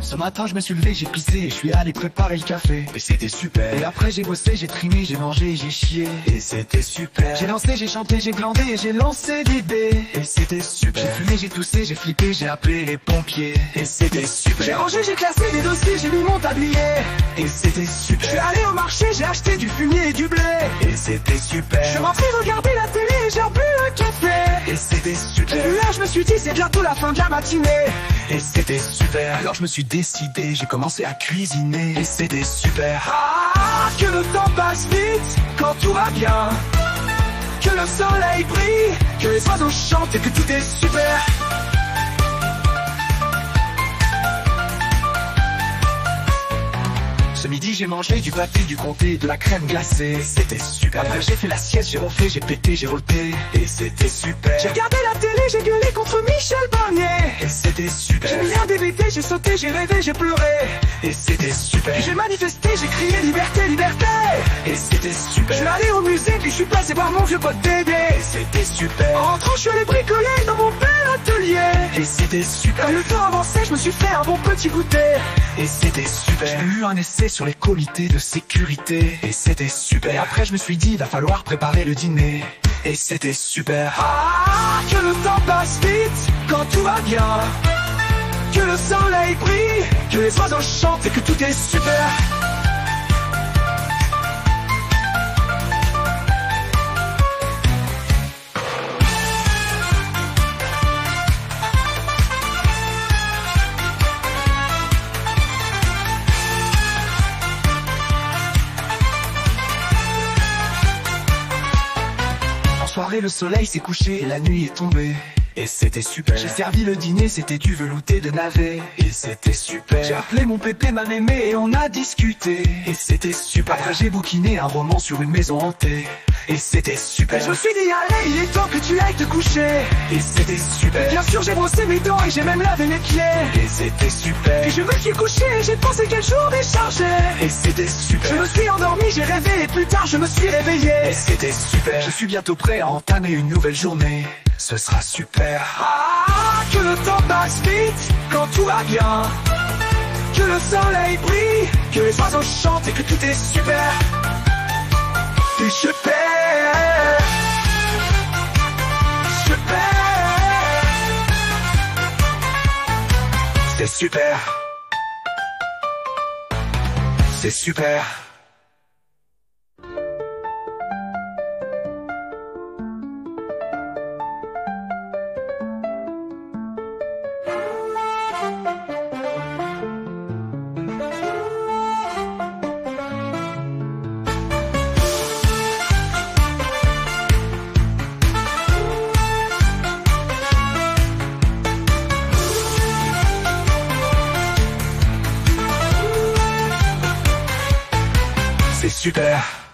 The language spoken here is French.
Ce matin je me suis levé, j'ai pissé et je suis allé préparer le café. Et c'était super. Et après j'ai bossé, j'ai trimé, j'ai mangé, j'ai chié. Et c'était super. J'ai dansé, j'ai chanté, j'ai glandé et j'ai lancé des dés. Et c'était super. J'ai fumé, j'ai toussé, j'ai flippé, j'ai appelé les pompiers. Et c'était super. J'ai rangé, j'ai classé des dossiers, j'ai mis mon tablier. Et c'était super. Je suis allé au marché, j'ai acheté du fumier et du blé. Et c'était super. Je suis rentré regarder la télé et j'ai bu un café. Et c'était super. Et là je me suis dit c'est bientôt la fin de la matinée. Et c'était super. Alors je me suis décidé, j'ai commencé à cuisiner. Et c'était super. Ah, que le temps passe vite quand tout va bien. Que le soleil brille, que les oiseaux chantent et que tout est super. Ce midi j'ai mangé du pâté, du comté, de la crème glacée. C'était super. Après j'ai fait la sieste, j'ai refait, j'ai pété, j'ai roté. Et c'était super. J'ai regardé la télé, j'ai gueulé contre Michel Barnier. Et c'était super. J'ai mis un DVD, j'ai sauté, j'ai rêvé, j'ai pleuré. Et c'était super. Puis j'ai manifesté, j'ai crié liberté, liberté. Et c'était super. Je suis allé au musée, puis je suis passé voir mon vieux pote Dédé. Et c'était super. En rentrant, je suis allé bricoler dans mon bel atelier. Et c'était super. Quand le temps avançait, je me suis fait un bon petit goûter. Et c'était super. J'ai eu un essai sur les comités de sécurité. Et c'était super. Et après je me suis dit, il va falloir préparer le dîner. Et c'était super. Ah, que le temps passe vite quand tout va bien. Que le soleil brille, que les oiseaux chantent et que tout est super. Soirée, le soleil s'est couché et la nuit est tombée. Et c'était super. J'ai servi le dîner, c'était du velouté de navet. Et c'était super. J'ai appelé mon pépé, ma mémé et on a discuté. Et c'était super. Après j'ai bouquiné un roman sur une maison hantée. Et c'était super. Et je me suis dit allez, il est temps que tu ailles te coucher. Et c'était super. Et bien sûr j'ai brossé mes dents et j'ai même lavé mes pieds. Et c'était super. Et je me suis couché et j'ai pensé quel jour déchargé. Et c'était super. Je me suis endormi, j'ai rêvé et plus tard je me suis réveillé. Et c'était super. Je suis bientôt prêt à entamer une nouvelle journée. Ce sera super. Ah, que le temps passe vite quand tout va bien. Que le soleil brille, que les oiseaux chantent et que tout est super. Et super. Super. C'est super. C'est super. C'est super.